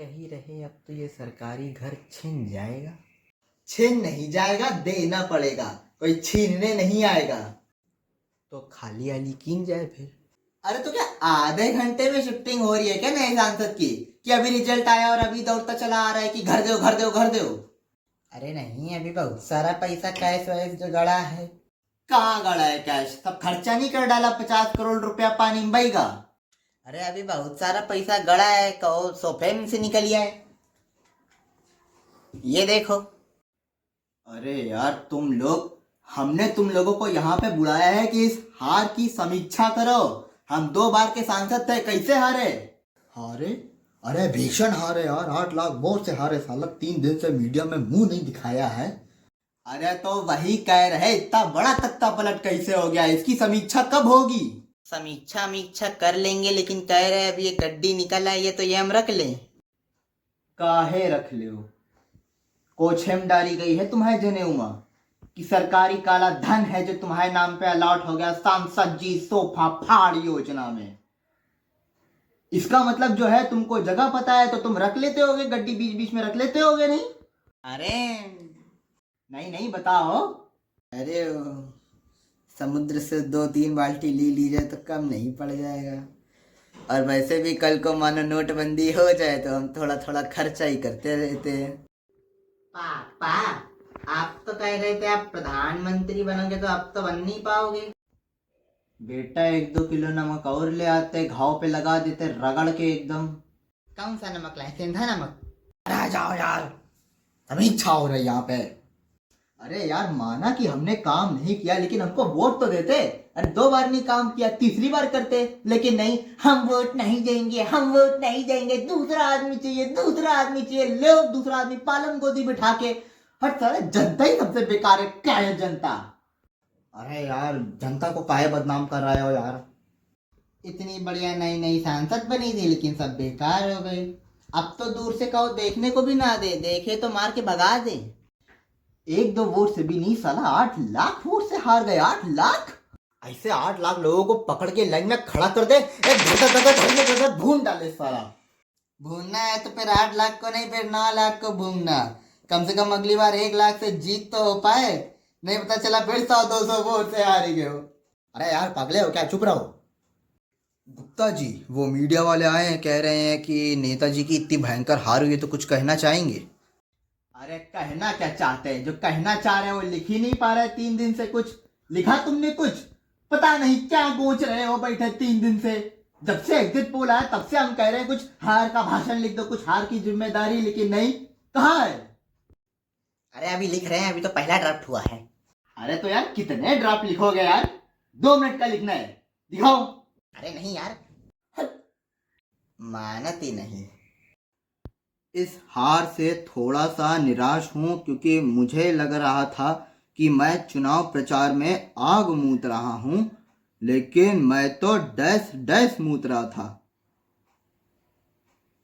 कही रहे अब तो ये सरकारी घर छिन जाएगा। छीन नहीं जाएगा, देना पड़ेगा, कोई छीनने नहीं आएगा। तो खाली आली कीन जाए फिर। अरे तो क्या आधे घंटे में शिफ्टिंग हो रही है क्या नए सांसद की, कि अभी रिजल्ट आया और अभी दौड़ता चला आ रहा है कि घर दो घर दो घर दो। अरे नहीं, अभी बहुत सारा पैसा कैश वैश जो गड़ा है। कहाँ गड़ा है कैश, सब खर्चा नहीं कर डाला 50 करोड़ रुपया पानी में बहेगा। अरे अभी बहुत सारा पैसा गड़ा है, कहो सोफे में से निकल गया है। ये देखो। अरे यार हमने तुम लोगों को यहाँ पे बुलाया है कि इस हार की समीक्षा करो। हम 2 बार के सांसद थे, कैसे हारे? हारे? अरे भीषण हारे यार, 8 लाख वोट से हारे। साला 3 दिन से मीडिया में मुंह नहीं दिखाया है। अरे तो वही कह रहे, इतना बड़ा तख्ता पलट कैसे हो गया, इसकी समीक्षा कब होगी? समीक्षा कर लेंगे, लेकिन कह रहे अभी ये गड्डी निकल है, ये तो ये हम रख लें। काहे रख ले हो? कोछेम डाली गई है तुम्हारे जनेऊ में कि सरकारी काला धन है जो तुम्हारे नाम पे अलॉट हो गया सांसद जी सोफा फाड़ योजना में। इसका मतलब जो है तुमको जगह पता है तो तुम रख लेते होगे, गड्डी बीच बीच में रख लेते होगे नहीं? अरे नहीं बताओ। अरे समुद्र से 2-3 बाल्टी ले लीजिए तो कम नहीं पड़ जाएगा। और वैसे भी कल को मानो नोटबंदी हो जाए तो हम थोड़ा थोड़ा खर्चा ही करते रहते हैं। पापा, आप तो कह रहे थे आप प्रधानमंत्री बनोगे, तो आप तो बन नहीं पाओगे। बेटा 1-2 किलो नमक और ले आते, घाव पे लगा देते रगड़ के एकदम। कौन सा नमक लाए, सेंधा नमक? अरे जाओ यार, समीक्षा हो रही यहाँ पे। अरे यार माना कि हमने काम नहीं किया, लेकिन हमको वोट तो देते। अरे 2 बार नहीं काम किया, तीसरी बार करते, लेकिन नहीं, हम वोट नहीं देंगे, हम वोट नहीं देंगे, दूसरा आदमी चाहिए, दूसरा आदमी चाहिए। लो दूसरा आदमी पालम गोदी बिठा के। हर सारे जनता ही सबसे बेकार है, क्या है जनता? अरे यार, जनता को काहे बदनाम कर रहे हो यार? इतनी बढ़िया नई नई सांसद बनी थी, लेकिन सब बेकार हो गए। अब तो दूर से कहो देखने को भी ना दे, देखे तो मार के भगा दे। 1-2 वोट से भी नहीं साला, 8 लाख वोट से हार गए। 8 लाख? ऐसे 8 लाख लोगों को पकड़ के लाइन में खड़ा कर दे, भून डाले साला। भूनना है तो फिर 8 लाख को नहीं, फिर 9 लाख को भूनना। कम से कम अगली बार 1 लाख से जीत तो हो पाए, नहीं पता चला फिर 100-200 वोट से हार गए हो। अरे यार पागले हो क्या, चुप रहो। गुप्ता जी, वो मीडिया वाले आए हैं, कह रहे हैं कि नेताजी की इतनी भयंकर हार हुई है, तो कुछ कहना चाहेंगे? अरे कहना क्या चाहते हैं? जो कहना चाह रहे हैं वो लिख ही नहीं पा रहे। 3 दिन से कुछ लिखा तुमने? कुछ पता नहीं क्या गोच रहे हो बैठे 3 दिन से। जब से एग्जिट पोल आया तब से हम कह रहे हैं कुछ हार का भाषण लिख दो, कुछ हार की जिम्मेदारी, लेकिन नहीं। कहाँ है? अरे अभी लिख रहे हैं, अभी तो पहला ड्राफ्ट हुआ है। अरे तो यार कितने ड्राफ्ट लिखोगे यार? 2 मिनट का लिखना है, दिखाओ। अरे नहीं यार, मानत ही नहीं। इस हार से थोड़ा सा निराश हूं, क्योंकि मुझे लग रहा था कि मैं चुनाव प्रचार में आग मूत रहा हूं, लेकिन मैं तो डैश डैश मूत रहा था।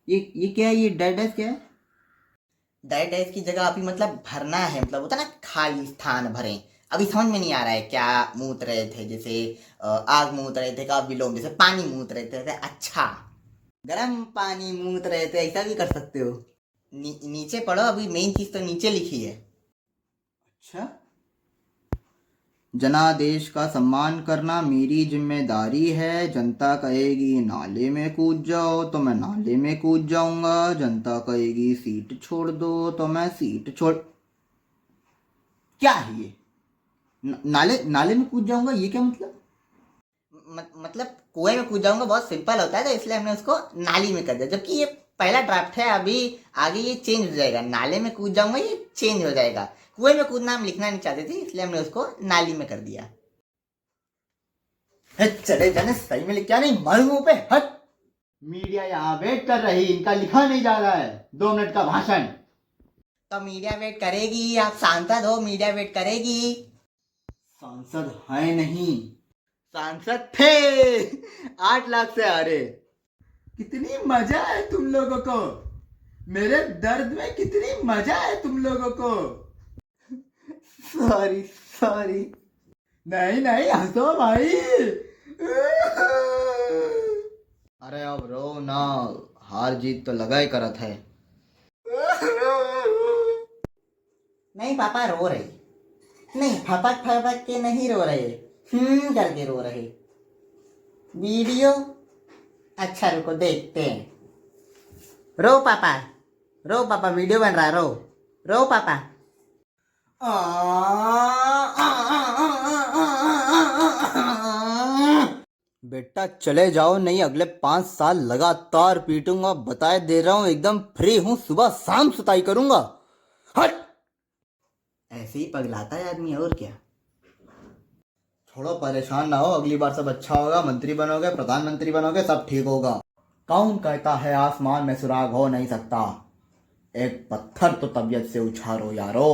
ये क्या है? ये डैश क्या है? डैश की जगह अभी मतलब भरना है, मतलब होता ना खाली स्थान भरें। अभी समझ में नहीं आ रहा है क्या मूत रहे थे, जैसे आग मूत रहे थे, का विलोम जैसे पानी मूत रहे थे। अच्छा, गर्म पानी मूत रहे थे, ऐसा भी कर सकते हो। नीचे पढ़ो, अभी मेन चीज तो नीचे लिखी है। अच्छा, जनादेश का सम्मान करना मेरी जिम्मेदारी है। जनता कहेगी नाले में कूद जाओ तो मैं नाले में कूद जाऊंगा। जनता कहेगी सीट छोड़ दो तो मैं सीट छोड़। क्या है ये? नाले में कूद जाऊंगा, ये क्या मतलब? मतलब कुएं में कूद जाऊंगा बहुत सिंपल होता है, तो इसलिए हमने उसको नाली में कर दिया। जबकि ये पहला ड्राफ्ट है, अभी आगे ये चेंज हो जाएगा। नाले में कूद जाऊंगा ये चेंज हो जाएगा। कुएं में कूदना हम लिखना नहीं चाहते थे, इसलिए हमने उसको नाली में कर दिया। चले जाने, सही में लिख क्या नहीं मालूम पे। हट, मीडिया यहाँ वेट कर रही, इनका लिखा नहीं जा रहा है। 2 मिनट का भाषण। तो मीडिया वेट करेगी, आप सांसद हो, मीडिया वेट करेगी। सांसद है नहीं, सांसद थे। 8 लाख से हारे। कितनी मजा है तुम लोगों को, मेरे दर्द में कितनी मजा है तुम लोगों को। सॉरी। नहीं हंसो भाई। अरे अब रो ना, हार जीत तो लगा ही करत है। नहीं पापा रो रहे, नहीं फपक फपक के नहीं रो रहे, करके रो रहे। वीडियो अच्छा रुको देखते हैं। रो पापा वीडियो बन रहा है, रो पापा। बेटा चले जाओ, नहीं अगले 5 साल लगातार पीटूंगा, बताए दे रहा हूँ, एकदम फ्री हूँ, सुबह शाम सुताई करूंगा। हट। ऐसे ही पगलाता है आदमी, और क्या। छोड़ो, परेशान ना हो, अगली बार सब अच्छा होगा, मंत्री बनोगे, प्रधानमंत्री बनोगे, सब ठीक होगा। कौन कहता है आसमान में सुराग हो नहीं सकता? एक पत्थर तो तबीयत से उछारो यारो।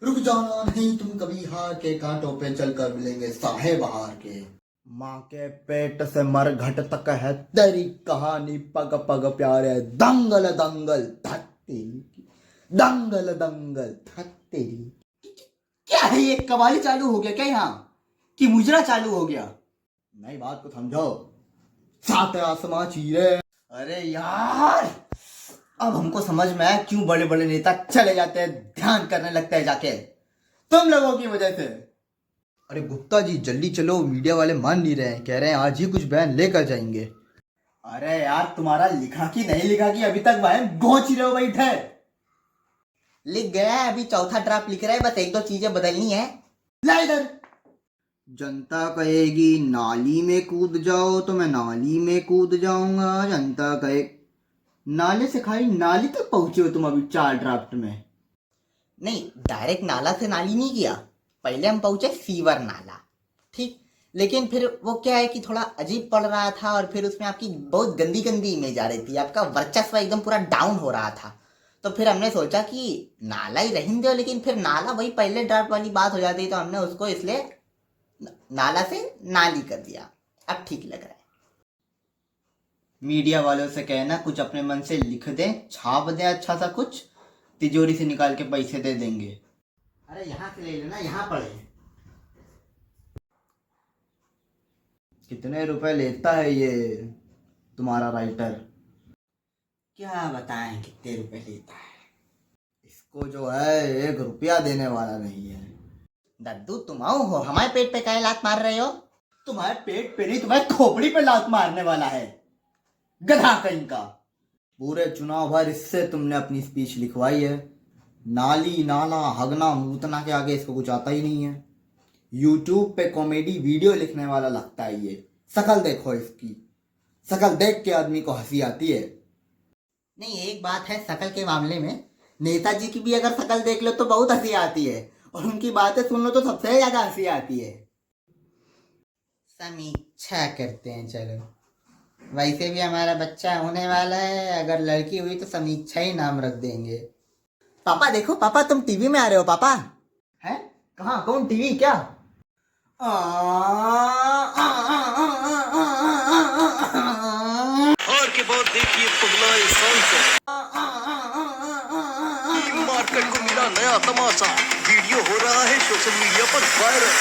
रुक जाना नहीं तुम कभी, हार के कांटों पे चलकर मिलेंगे साहे बहार के। माँ के पेट से मरघट तक है तेरी कहानी, पग पग प्यारे, दंगल दंगल धत तेरी की, दंगल दंगल धत तेरी। क्या है ये, कवाली चालू हो गया क्या यहाँ, कि मुजरा चालू हो गया? नई बात को समझो, सात आसमां चीरे। अरे यार, अब हमको समझ में आया क्यों बड़े बड़े नेता चले जाते हैं, ध्यान करने लगते हैं जाके, तुम लोगों की वजह से। अरे गुप्ता जी जल्दी चलो, मीडिया वाले मान नहीं रहे हैं, कह रहे हैं आज ही कुछ बयान लेकर जाएंगे। अरे यार, तुम्हारा लिखा कि नहीं लिखा कि अभी तक बयान गोच रहे हो बैठे? लिख गया है, अभी चौथा ड्राफ्ट लिख रहा है, बस एक दो चीजें बदलनी है। ला इधर। जनता कहेगी नाली में कूद जाओ तो मैं नाली में कूद जाऊंगा। जनता कहे, नाले से खाली नाली तक पहुंचे हो तुम अभी 4 ड्राफ्ट में। नहीं, डायरेक्ट नाला से नाली नहीं किया, पहले हम पहुंचे सीवर नाला, ठीक। लेकिन फिर वो क्या है कि थोड़ा अजीब पड़ रहा था, और फिर उसमें आपकी बहुत गंदी गंदी इमेज आ रही थी, आपका वर्चस्व एकदम पूरा डाउन हो रहा था। तो फिर हमने सोचा कि नाला ही रहने दो, लेकिन फिर नाला वही पहले ड्राफ्ट वाली बात हो जाती, तो हमने उसको इसलिए नाला से नाली कर दिया। अब ठीक लग रहा है। मीडिया वालों से कहना कुछ अपने मन से लिख दें, छाप दें अच्छा सा कुछ, तिजोरी से निकाल के पैसे दे देंगे। अरे यहाँ से ले लेना, यहाँ पड़े। कितने रुपए लेता है ये तुम्हारा राइटर? क्या बताएं कितने रुपए लेता है। इसको जो है 1 रुपया देने वाला नहीं है। दद्दू तुम आओ हो, हमारे पेट पे काहे लात मार रहे हो? तुम्हारे पेट पे नहीं, तुम्हारे खोपड़ी पे लात मारने वाला है, गधा कहीं का। पूरे चुनाव भर इससे तुमने अपनी स्पीच लिखवाई है। नाली नाला हगना मूतना के आगे इसको कुछ आता ही नहीं है। यूट्यूब पे कॉमेडी वीडियो लिखने वाला लगता है ये। शकल देखो इसकी, शकल देख के आदमी को हंसी आती है। नहीं, एक बात है शकल के मामले में, नेताजी की भी अगर शकल देख लो तो बहुत हंसी आती है, और उनकी बातें सुन लो तो सबसे ज्यादा हंसी आती है। समीक्षा करते हैं, चलो। वैसे भी हमारा बच्चा होने वाला है, अगर लड़की हुई तो समीक्षा ही नाम रख देंगे। पापा देखो, पापा तुम टीवी में आ रहे हो पापा। हैं? कहाँ? कौन? टीवी क्या? और के बाद देखिए पगला इंसान से मार्केट को मिला नया तमाशा, वीडियो हो रहा है सोशल मीडिया पर वायरल।